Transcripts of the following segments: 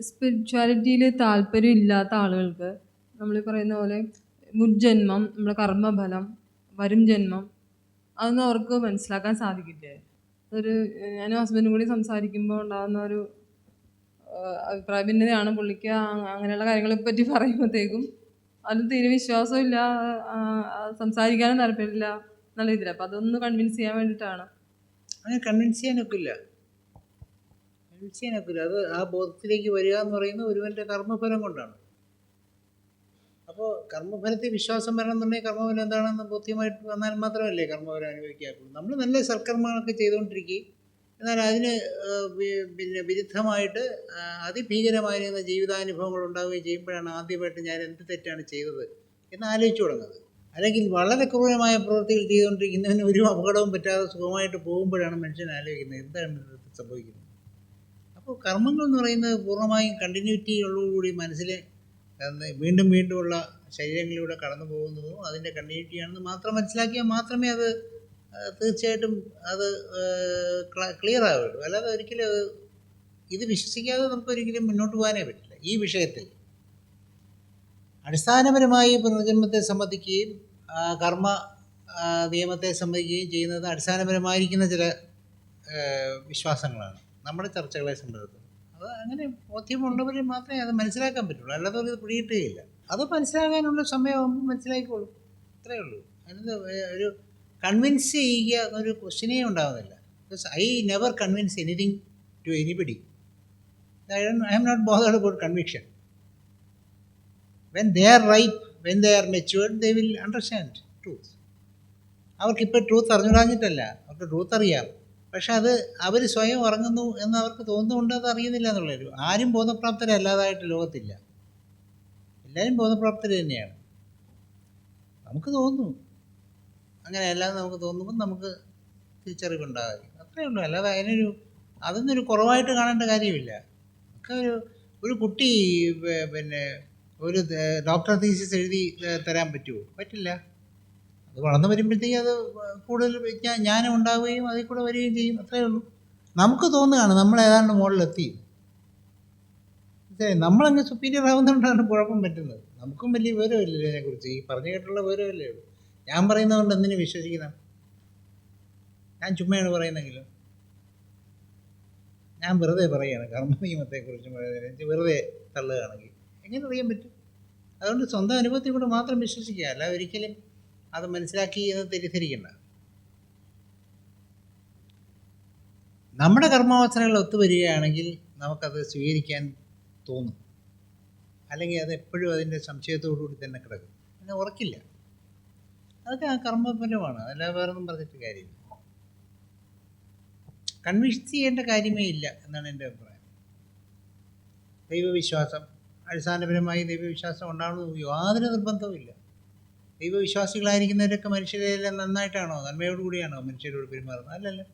സ്പിരിച്വാലിറ്റിയിൽ താല്പര്യം ഇല്ലാത്ത ആളുകൾക്ക് നമ്മൾ പറയുന്ന പോലെ മുജ്ജന്മം, നമ്മുടെ കർമ്മഫലം, വരും ജന്മം അതൊന്നും അവർക്ക് മനസ്സിലാക്കാൻ സാധിക്കില്ലേ? ഒരു ഞാനും ഹസ്ബൻഡും കൂടി സംസാരിക്കുമ്പോൾ ഉണ്ടാകുന്ന ഒരു അഭിപ്രായ ഭിന്നതയാണ്. പുള്ളിക്ക് അങ്ങനെയുള്ള കാര്യങ്ങളെ പറ്റി പറയുമ്പോഴത്തേക്കും അതിൽ തീരെ വിശ്വാസമില്ല, സംസാരിക്കാനും താല്പര്യമില്ല എന്നുള്ള രീതിയിൽ. അപ്പം അതൊന്ന് കൺവിൻസ് ചെയ്യാൻ വേണ്ടിയിട്ടാണ്. അങ്ങനെ കൺവിൻസ് ചെയ്യാനൊക്കില്ല. അത് ആ ബോധത്തിലേക്ക് വരിക എന്ന് പറയുന്നത് ഒരുവൻ്റെ കർമ്മഫലം കൊണ്ടാണ്. അപ്പോൾ കർമ്മഫലത്തിൽ വിശ്വാസം വരണമെന്നുണ്ടെങ്കിൽ കർമ്മഫലം എന്താണെന്ന് ബോധ്യമായിട്ട് വന്നാൽ മാത്രമല്ലേ കർമ്മഫലം അനുഭവിക്കാറുള്ളൂ. നമ്മൾ നല്ല സൽക്കർമ്മങ്ങളൊക്കെ ചെയ്തുകൊണ്ടിരിക്കുകയും എന്നാൽ അതിന് പിന്നെ വിരുദ്ധമായിട്ട് അതിഭീകരമായിരുന്ന ജീവിതാനുഭവങ്ങൾ ഉണ്ടാവുകയും ചെയ്യുമ്പോഴാണ് ആദ്യമായിട്ട് ഞാൻ എന്ത് തെറ്റാണ് ചെയ്തത് എന്ന് ആലോചിച്ചു തുടങ്ങുന്നത്. അല്ലെങ്കിൽ വളരെ ക്രൂരമായ പ്രവൃത്തികൾ ചെയ്തുകൊണ്ടിരിക്കുന്നതിന് ഒരു അപകടവും പറ്റാതെ സുഖമായിട്ട് പോകുമ്പോഴാണ് മനുഷ്യൻ ആലോചിക്കുന്നത് എന്താണ് സംഭവിക്കുന്നത്. അപ്പോൾ കർമ്മങ്ങൾ എന്ന് പറയുന്നത് പൂർണ്ണമായും കണ്ടിന്യൂറ്റിയോടുകൂടി മനസ്സിൽ വീണ്ടും വീണ്ടുമുള്ള ശരീരങ്ങളിലൂടെ കടന്നു പോകുന്നതും അതിൻ്റെ കണ്ടിന്യൂറ്റിയാണെന്ന് മാത്രം മനസ്സിലാക്കിയാൽ മാത്രമേ അത് തീർച്ചയായിട്ടും അത് ക്ലിയർ ആവുള്ളൂ. അല്ലാതെ ഒരിക്കലും ഇത് വിശ്വസിക്കാതെ നമുക്കൊരിക്കലും മുന്നോട്ട് പോകാനേ പറ്റില്ല. ഈ വിഷയത്തിൽ അടിസ്ഥാനപരമായി പുനർജന്മത്തെ സംബന്ധിക്കുകയും കർമ്മ നിയമത്തെ സംബന്ധിക്കുകയും ചെയ്യുന്നത് അടിസ്ഥാനപരമായിരിക്കുന്ന ചില വിശ്വാസങ്ങളാണ് നമ്മുടെ ചർച്ചകളെ സംബന്ധിച്ചത്. അത് അങ്ങനെ ബോധ്യമുള്ളവർ മാത്രമേ അത് മനസ്സിലാക്കാൻ പറ്റുള്ളൂ, അല്ലാതെ അത് പിടികിട്ടുകയില്ല. അത് മനസ്സിലാക്കാനുള്ള സമയമാകുമ്പോൾ മനസ്സിലാക്കിക്കോളും, അത്രയേ ഉള്ളൂ. അതിന് ഒരു കൺവിൻസ് ചെയ്യുക എന്നൊരു ക്വസ്റ്റ്യനേ ഉണ്ടാകുന്നില്ല. Because I never convince anything to anybody. I am not bothered about conviction. When they are ripe, when they are matured, they will understand truth. അവർക്കിപ്പോൾ ട്രൂത്ത് അറിഞ്ഞുകൂടാഞ്ഞിട്ടല്ല, അവർക്ക് ട്രൂത്ത് അറിയാം. പക്ഷെ അത് അവർ സ്വയം ഉറങ്ങുന്നു എന്ന് അവർക്ക് തോന്നുന്നുകൊണ്ട് അത് അറിയുന്നില്ല എന്നുള്ളൊരു. ആരും ബോധപ്രാപ്തരല്ലാതായിട്ട് ലോകത്തില്ല, എല്ലാവരും ബോധപ്രാപ്തർ തന്നെയാണ്. നമുക്ക് തോന്നുന്നു അങ്ങനെയല്ലാതെ നമുക്ക് തോന്നുമ്പോൾ നമുക്ക് തിരിച്ചറിവുണ്ടാകും, അത്രയേ ഉള്ളൂ. അല്ലാതെ അതൊന്നൊരു കുറവായിട്ട് കാണേണ്ട കാര്യമില്ല. ഒക്കെ ഒരു കുട്ടി പിന്നെ ഒരു ഡോക്ടർ തീസിസ് എഴുതി തരാൻ പറ്റുമോ? പറ്റില്ല. അത് വളർന്നു വരുമ്പോഴത്തേക്കും അത് കൂടുതൽ ജ്ഞാനം ഉണ്ടാവുകയും അതിൽ കൂടെ വരികയും ചെയ്യും, അത്രയേ ഉള്ളൂ. നമുക്ക് തോന്നുകയാണ് നമ്മൾ ഏതാണ്ട് മുകളിലെത്തി. നമ്മളങ്ങ് സുപ്പീരിയർ ആവുന്നതുകൊണ്ടാണ് കുഴപ്പം പറ്റുന്നത്. നമുക്കും വലിയ വിവരമില്ല ഇതിനെക്കുറിച്ച്, ഈ പറഞ്ഞു കേട്ടുള്ള വിവരമല്ലേ ഉള്ളൂ. ഞാൻ പറയുന്നതുകൊണ്ട് എന്തിനു വിശ്വസിക്കണം? ഞാൻ ചുമ്മയാണ് പറയുന്നെങ്കിലും ഞാൻ വെറുതെ പറയുകയാണ്. കർമ്മ നിയമത്തെക്കുറിച്ച് വെറുതെ തള്ളുകയാണെങ്കിൽ എങ്ങനെ അറിയാൻ പറ്റും? അതുകൊണ്ട് സ്വന്തം അനുഭവത്തിൽ കൂടെ മാത്രം വിശ്വസിക്കുക, അല്ല ഒരിക്കലും അത് മനസ്സിലാക്കി എന്ന് തെറ്റിദ്ധരിക്കണ്ട. നമ്മുടെ കർമ്മവാസനകൾ ഒത്തുവരികയാണെങ്കിൽ നമുക്കത് സ്വീകരിക്കാൻ തോന്നും, അല്ലെങ്കിൽ അത് എപ്പോഴും അതിൻ്റെ സംശയത്തോടുകൂടി തന്നെ കിടക്കും, പിന്നെ ഉറക്കില്ല. അതൊക്കെ ആ കർമ്മഫലമാണ്, അതല്ല വേറൊന്നും പറഞ്ഞിട്ട് കാര്യമില്ല. കൺവിൻസ് ചെയ്യേണ്ട കാര്യമേ ഇല്ല എന്നാണ് എൻ്റെ അഭിപ്രായം. ദൈവവിശ്വാസം, അടിസ്ഥാനപരമായി ദൈവവിശ്വാസം ഉണ്ടാവണമെന്ന് യാതൊരു നിർബന്ധവുമില്ല. ദൈവവിശ്വാസികളായിരിക്കുന്നവരൊക്കെ മനുഷ്യരെല്ലാം നന്നായിട്ടാണോ, നന്മയോടുകൂടിയാണോ മനുഷ്യരോട് പെരുമാറുന്നത്? അല്ലല്ലോ.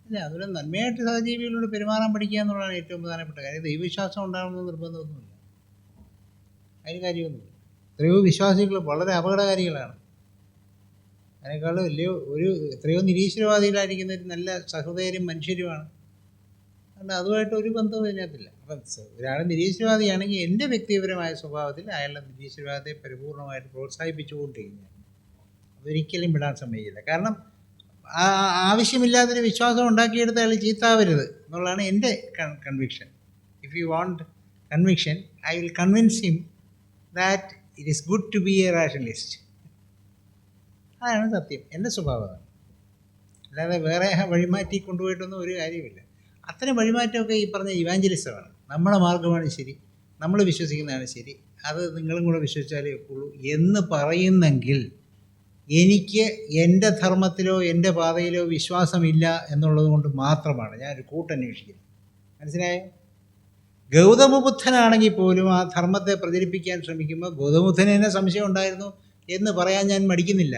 ഇല്ല, അതുപോലെ നന്മയായിട്ട് സഹജീവികളോട് പെരുമാറാൻ പഠിക്കുക എന്നുള്ളതാണ് ഏറ്റവും പ്രധാനപ്പെട്ട കാര്യം. ദൈവവിശ്വാസം ഉണ്ടാകണമെന്ന് നിർബന്ധമൊന്നുമില്ല, അതിന് കാര്യമൊന്നുമില്ല. എത്രയോ വിശ്വാസികൾ വളരെ അപകടകാരികളാണ്. അതിനേക്കാൾ വലിയ എത്രയോ നിരീശ്വരവാദികളായിരിക്കുന്നവർ നല്ല സഹൃദയരും മനുഷ്യരുമാണ്. അതുകൊണ്ട് അതുമായിട്ട് ഒരു ബന്ധവും ഇതിനകത്തില്ല. അപ്പം ഒരാൾ നിരീശ്വരവാദിയാണെങ്കിൽ എൻ്റെ വ്യക്തിപരമായ സ്വഭാവത്തിൽ അയാളുടെ നിരീശ്വരവാദത്തെ പരിപൂർണമായിട്ട് പ്രോത്സാഹിപ്പിച്ചുകൊണ്ടിരിക്കുന്നത് അതൊരിക്കലും വിടാൻ സമ്മതിക്കില്ല. കാരണം ആവശ്യമില്ലാത്തൊരു വിശ്വാസം ഉണ്ടാക്കിയെടുത്ത് അയാൾ ചീത്താവരുത് എന്നുള്ളതാണ് എൻ്റെ conviction. If you want conviction, I will convince him that it is good to be a rationalist. അതാണ് സത്യം, എൻ്റെ സ്വഭാവമാണ്. അല്ലാതെ വേറെ വഴിമാറ്റി കൊണ്ടുപോയിട്ടൊന്നും ഒരു കാര്യമില്ല. അത്തരം വഴിമാറ്റമൊക്കെ ഈ പറഞ്ഞ ഇവാഞ്ചലിസമാണ്. നമ്മുടെ മാർഗമാണ് ശരി, നമ്മൾ വിശ്വസിക്കുന്നതാണ് ശരി, അത് നിങ്ങളും കൂടെ വിശ്വസിച്ചാലേ ഉള്ളൂ എന്ന് പറയുന്നെങ്കിൽ എനിക്ക് എൻ്റെ ധർമ്മത്തിലോ എൻ്റെ പാതയിലോ വിശ്വാസമില്ല എന്നുള്ളത് കൊണ്ട് മാത്രമാണ് ഞാനൊരു കൂട്ടന്വേഷിക്കുന്നത്. മനസ്സിലായോ? ഗൗതമബുദ്ധനാണെങ്കിൽ പോലും ആ ധർമ്മത്തെ പ്രചരിപ്പിക്കാൻ ശ്രമിക്കുമ്പോൾ ഗൗതമബുദ്ധന് തന്നെ സംശയം ഉണ്ടായിരുന്നു എന്ന് പറയാൻ ഞാൻ മടിക്കുന്നില്ല.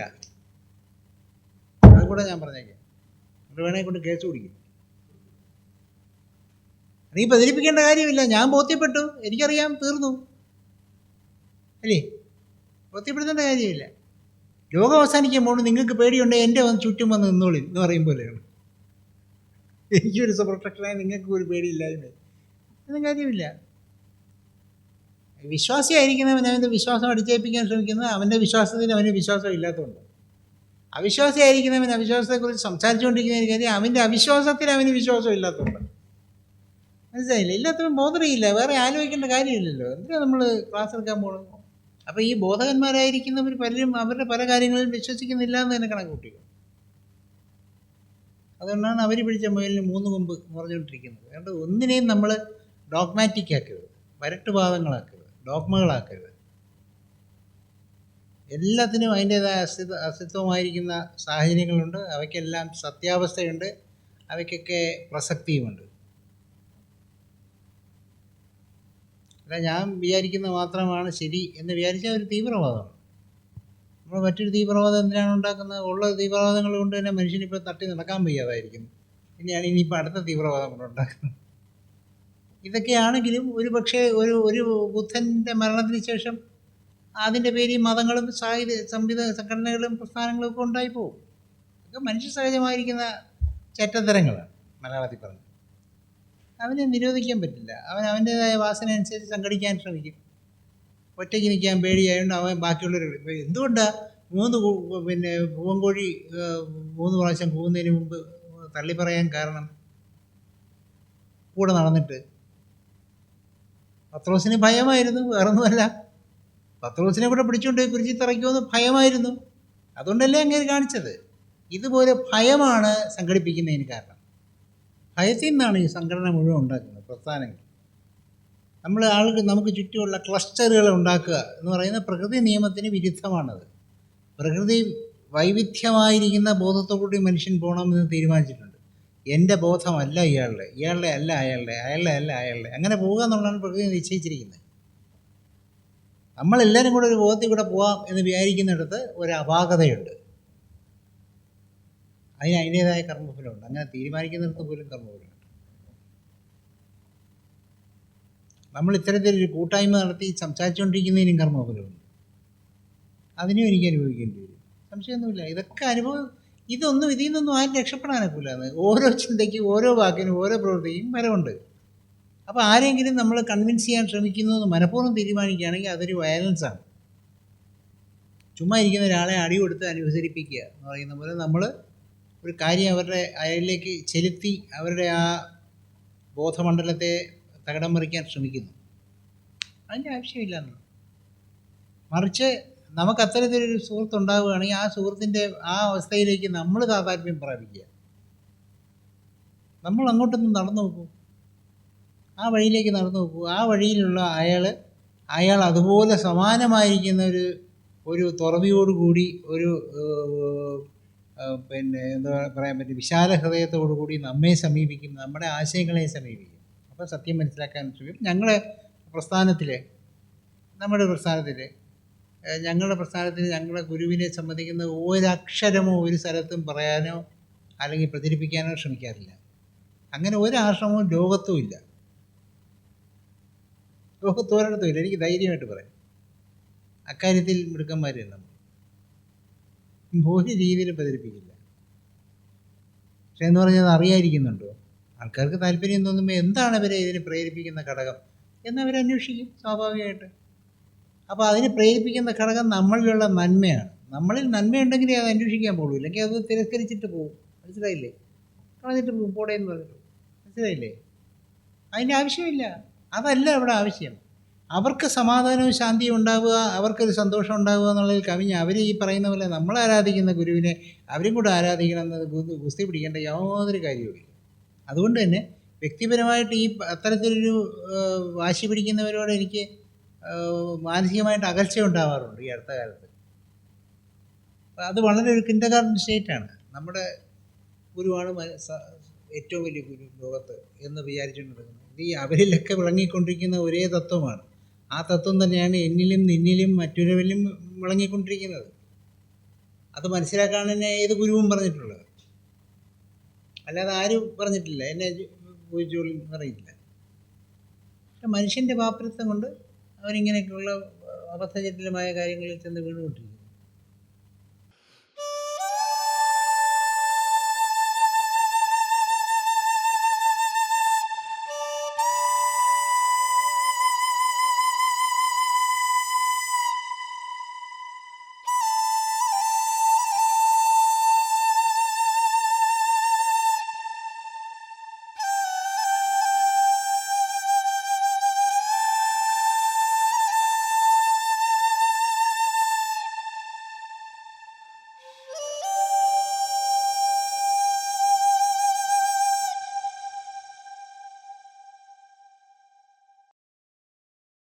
അതുകൂടെ ഞാൻ പറഞ്ഞേക്കാം, അത് വേണമെങ്കിൽ കൊണ്ട് കേസ് പിടിക്കും. നീ പ്രചരിപ്പിക്കേണ്ട കാര്യമില്ല, ഞാൻ ബോധ്യപ്പെട്ടു, എനിക്കറിയാം, തീർന്നു അല്ലേ? ബോധ്യപ്പെടുത്തേണ്ട കാര്യമില്ല. ലോകം അവസാനിക്കുമ്പോൾ നിങ്ങൾക്ക് പേടിയുണ്ട്, എൻ്റെ ചുറ്റും വന്ന് നിന്നോളി എന്ന് പറയും പോലെയാണ്. എനിക്കൊരു പ്രൊട്ടക്ഷനായി നിങ്ങൾക്ക് ഒരു പേടിയില്ലായ്മ, ഒന്നും കാര്യമില്ല. വിശ്വാസിയായിരിക്കുന്നവൻ അവൻ്റെ വിശ്വാസം അടിച്ചേൽപ്പിക്കാൻ ശ്രമിക്കുന്നത് അവൻ്റെ വിശ്വാസത്തിന് അവന് വിശ്വാസം ഇല്ലാത്തതുകൊണ്ട്. അവിശ്വാസിയായിരിക്കുന്നവൻ അവിശ്വാസത്തെക്കുറിച്ച് സംസാരിച്ചുകൊണ്ടിരിക്കുന്ന കാര്യം അവൻ്റെ അവിശ്വാസത്തിന് അവന് വിശ്വാസം ഇല്ലാത്തതുകൊണ്ട്. മനസ്സിലായില്ല? ഇല്ലാത്തവൻ ബോധറിയില്ല, വേറെ ആലോചിക്കേണ്ട കാര്യമില്ലല്ലോ. എന്തിനാണ് നമ്മൾ ക്ലാസ് എടുക്കാൻ പോകുന്നത്? അപ്പോൾ ഈ ബോധകന്മാരായിരിക്കുന്നവർ പലരും അവരുടെ പല കാര്യങ്ങളിലും വിശ്വസിക്കുന്നില്ല എന്ന് തന്നെ കണക്ക് കൂട്ടിക്കും. അതുകൊണ്ടാണ് അവർ പിടിച്ച മുയലിന് 3 കൊമ്പ് പറഞ്ഞുകൊണ്ടിരിക്കുന്നത്. അതുകൊണ്ട് ഒന്നിനെയും നമ്മൾ ഡോഗ്മാറ്റിക് ആക്കരുത്, വരട്ടുവാദങ്ങളാക്കരുത്, ഡോഗ്മകളാക്കരുത്. എല്ലാത്തിനും അതിൻ്റേതായ അസ്തിത്വമായിരിക്കുന്ന സാഹചര്യങ്ങളുണ്ട്. അവയ്ക്കെല്ലാം സത്യാവസ്ഥയുണ്ട്, അവയ്ക്കൊക്കെ പ്രസക്തിയുമുണ്ട്. അല്ല ഞാൻ വിചാരിക്കുന്നത് മാത്രമാണ് ശരി എന്ന് വിചാരിച്ചാൽ ഒരു തീവ്രവാദമാണ്. നമ്മൾ മറ്റൊരു തീവ്രവാദം എന്തിനാണ് ഉണ്ടാക്കുന്നത്? ഉള്ള തീവ്രവാദങ്ങൾ കൊണ്ട് തന്നെ മനുഷ്യനിപ്പോൾ തട്ടി നടക്കാൻ വയ്യാതായിരിക്കുന്നു. ഇനിയാണ് ഇനിയിപ്പോൾ അടുത്ത തീവ്രവാദം കൊണ്ട് ഉണ്ടാക്കുന്നത്. ഇതൊക്കെയാണെങ്കിലും ഒരു പക്ഷേ ഒരു ബുദ്ധൻ്റെ മരണത്തിന് ശേഷം അതിൻ്റെ പേരിൽ മതങ്ങളും സംഘടനകളും പ്രസ്ഥാനങ്ങളും ഒക്കെ ഉണ്ടായിപ്പോവും. അതൊക്കെ മനുഷ്യ സഹജമായിരിക്കുന്ന ചെറ്റത്തരങ്ങളാണ് മലയാളത്തിൽ പറഞ്ഞത്. അവനെ നിരോധിക്കാൻ പറ്റില്ല. അവൻ അവൻ്റേതായ വാസന അനുസരിച്ച് സംഘടിക്കാൻ ശ്രമിക്കും. ഒറ്റയ്ക്ക് നിൽക്കാൻ പേടിയായതുകൊണ്ട് അവൻ ബാക്കിയുള്ളവർ എന്തുകൊണ്ടാണ് പൂവൻകോഴി 3 പ്രാവശ്യം പോകുന്നതിന് മുമ്പ് തള്ളി പറയാൻ കാരണം? കൂടെ നടന്നിട്ട് പത്രോസിന് ഭയമായിരുന്നു, വേറൊന്നുമല്ല. പത്രോസിനെ കൂടെ പിടിച്ചുകൊണ്ട് കുരിശി തറയ്ക്കുമെന്ന് ഭയമായിരുന്നു. അതുകൊണ്ടല്ലേ അങ്ങനെ കാണിച്ചത്. ഇതുപോലെ ഭയമാണ് സംഘടിപ്പിക്കുന്നതിന് കാരണം. ഭയത്തിൽ നിന്നാണ് ഈ സംഘടന മുഴുവൻ ഉണ്ടാക്കുന്നത്, പ്രസ്ഥാനങ്ങൾ. നമുക്ക് ചുറ്റുമുള്ള ക്ലസ്റ്ററുകൾ ഉണ്ടാക്കുക എന്ന് പറയുന്ന പ്രകൃതി നിയമത്തിന് വിരുദ്ധമാണത്. പ്രകൃതി വൈവിധ്യമായിരിക്കുന്ന ബോധത്തോടുകൂടി മനുഷ്യൻ പോകണമെന്ന് തീരുമാനിച്ചിട്ടുണ്ട്. എൻ്റെ ബോധമല്ല ഇയാളുടെ അല്ല അയാളുടെ അങ്ങനെ പോവുക എന്നുള്ളതാണ് പ്രകൃതി നിശ്ചയിച്ചിരിക്കുന്നത്. നമ്മളെല്ലാവരും കൂടെ ഒരു ബോധത്തിൽ കൂടെ പോവാം എന്ന് വിചാരിക്കുന്നിടത്ത് ഒരു അപാകതയുണ്ട്. അതിൻ്റേതായ കർമ്മഫലമുണ്ട്. അങ്ങനെ തീരുമാനിക്കുന്നിടത്ത് പോലും കർമ്മഫലമുണ്ട്. നമ്മൾ ഇത്തരത്തിലൊരു കൂട്ടായ്മ നടത്തി സംസാരിച്ചുകൊണ്ടിരിക്കുന്നതിനും കർമ്മഫലമുണ്ട്. അതിനും എനിക്ക് അനുഭവിക്കേണ്ടി വരും, സംശയമൊന്നുമില്ല. ഇതൊക്കെ ഇതിൽ നിന്നൊന്നും ആരും രക്ഷപ്പെടാനൊക്കില്ല. ഓരോ ചിന്തയ്ക്കും ഓരോ വാക്കിനും ഓരോ പ്രവൃത്തിക്കും ഫലമുണ്ട്. അപ്പോൾ ആരെങ്കിലും നമ്മൾ കൺവിൻസ് ചെയ്യാൻ ശ്രമിക്കുന്നു എന്ന് മനഃപൂർവ്വം തീരുമാനിക്കുകയാണെങ്കിൽ അതൊരു വയലൻസാണ്. ചുമ്മാ ഇരിക്കുന്ന ഒരാളെ അടി കൊടുത്ത് അനുസരിപ്പിക്കുക എന്ന് പറയുന്ന പോലെ നമ്മൾ ഒരു കാര്യം അവരുടെ അയലിലേക്ക് ചെലുത്തി അവരുടെ ആ ബോധമണ്ഡലത്തെ തകിടം മറിക്കാൻ ശ്രമിക്കുന്നു. അതിൻ്റെ ആവശ്യമില്ല. മറിച്ച് നമുക്ക് അത്തരത്തിലൊരു സുഹൃത്ത് ഉണ്ടാവുകയാണെങ്കിൽ ആ സുഹൃത്തിൻ്റെ ആ അവസ്ഥയിലേക്ക് നമ്മൾ താതാത്മ്യം പ്രാപിക്കുക. നമ്മൾ അങ്ങോട്ടൊന്ന് നടന്നു നോക്കൂ, ആ വഴിയിലേക്ക് നടന്നു നോക്കൂ. ആ വഴിയിലുള്ള അയാൾ അതുപോലെ സമാനമായിരിക്കുന്ന ഒരു തുറവിയോടുകൂടി ഒരു എന്താ പറയാൻ പറ്റും, വിശാല ഹൃദയത്തോടുകൂടി നമ്മെ സമീപിക്കും, നമ്മുടെ ആശയങ്ങളെ സമീപിക്കും. അപ്പോൾ സത്യം മനസ്സിലാക്കാൻ ശ്രമിക്കും. നമ്മുടെ പ്രസ്ഥാനത്തിൽ ഞങ്ങളുടെ ഗുരുവിനെ സംബന്ധിക്കുന്ന ഒരക്ഷരമോ ഒരു സ്ഥലത്തും പറയാനോ അല്ലെങ്കിൽ പ്രചരിപ്പിക്കാനോ ശ്രമിക്കാറില്ല. അങ്ങനെ ഒരാശ്രമവും ലോകത്തും ഇല്ല, ലോകത്തോരിടത്തും ഇല്ല. എനിക്ക് ധൈര്യമായിട്ട് പറയാം. അക്കാര്യത്തിൽ മിടുക്കന്മാരല്ല. ഒരു രീതിയിലും പ്രചരിപ്പിക്കില്ല. പക്ഷെ എന്ന് പറഞ്ഞാൽ അറിയാതിരിക്കുന്നുണ്ടോ? ആൾക്കാർക്ക് താല്പര്യം തോന്നുമ്പോൾ എന്താണ് ഇവരെ ഇതിന് പ്രേരിപ്പിക്കുന്ന ഘടകം എന്നവരന്വേഷിക്കും സ്വാഭാവികമായിട്ട്. അപ്പോൾ അതിന് പ്രേരിപ്പിക്കുന്ന ഘടകം നമ്മളിലുള്ള നന്മയാണ്. നമ്മളിൽ നന്മയുണ്ടെങ്കിലേ അത് അന്വേഷിക്കാൻ പോകുള്ളൂ, ഇല്ലെങ്കിൽ അത് തിരസ്കരിച്ചിട്ട് പോകും. മനസ്സിലായില്ലേ? കളഞ്ഞിട്ട് പോകും, പോടേന്ന് പറഞ്ഞിട്ട്. മനസ്സിലായില്ലേ? അതിൻ്റെ ആവശ്യമില്ല. അതല്ല ഇവിടെ ആവശ്യം. അവർക്ക് സമാധാനവും ശാന്തിയും ഉണ്ടാവുക, അവർക്കൊരു സന്തോഷം ഉണ്ടാവുക എന്നുള്ളതിൽ കവിഞ്ഞ് അവർ ഈ പറയുന്ന പോലെ നമ്മൾ ആരാധിക്കുന്ന ഗുരുവിനെ അവരും കൂടെ ആരാധിക്കണം എന്നത് ഗുസ്തി പിടിക്കേണ്ട യാതൊരു കാര്യവുമില്ല. അതുകൊണ്ട് തന്നെ വ്യക്തിപരമായിട്ട് ഈ അത്തരത്തിലൊരു വാശി പിടിക്കുന്നവരോട് എനിക്ക് മാനസികമായിട്ട് അകൽച്ച ഉണ്ടാവാറുണ്ട് ഈ അടുത്ത കാലത്ത്. അത് വളരെ ഒരു കിൻഡർഗാർട്ടൻ സ്റ്റേറ്റാണ്. നമ്മുടെ ഗുരുവാണ് ഏറ്റവും വലിയ ഗുരു ലോകത്ത് എന്ന് വിചാരിച്ചുകൊണ്ടിരിക്കുന്നത്. ഈ അവരിലൊക്കെ വിളങ്ങിക്കൊണ്ടിരിക്കുന്ന ഒരേ തത്വമാണ്. ആ തത്വം തന്നെയാണ് എന്നിലും നിന്നിലും മറ്റൊരുവരിലും വിളങ്ങിക്കൊണ്ടിരിക്കുന്നത്. അത് മനസ്സിലാക്കാൻ തന്നെ ഏത് ഗുരുവും പറഞ്ഞിട്ടുള്ളത്, അല്ലാതെ ആരും പറഞ്ഞിട്ടില്ല. എന്നെ ചോദിച്ചോളി അറിയില്ല. പക്ഷെ മനുഷ്യൻ്റെ പാപ്പരത്വം കൊണ്ട് അവരിങ്ങനെയൊക്കെയുള്ള അബദ്ധജടിലമായ കാര്യങ്ങളിൽ ചെന്ന് വീണുകൊണ്ടിരിക്കുന്നു.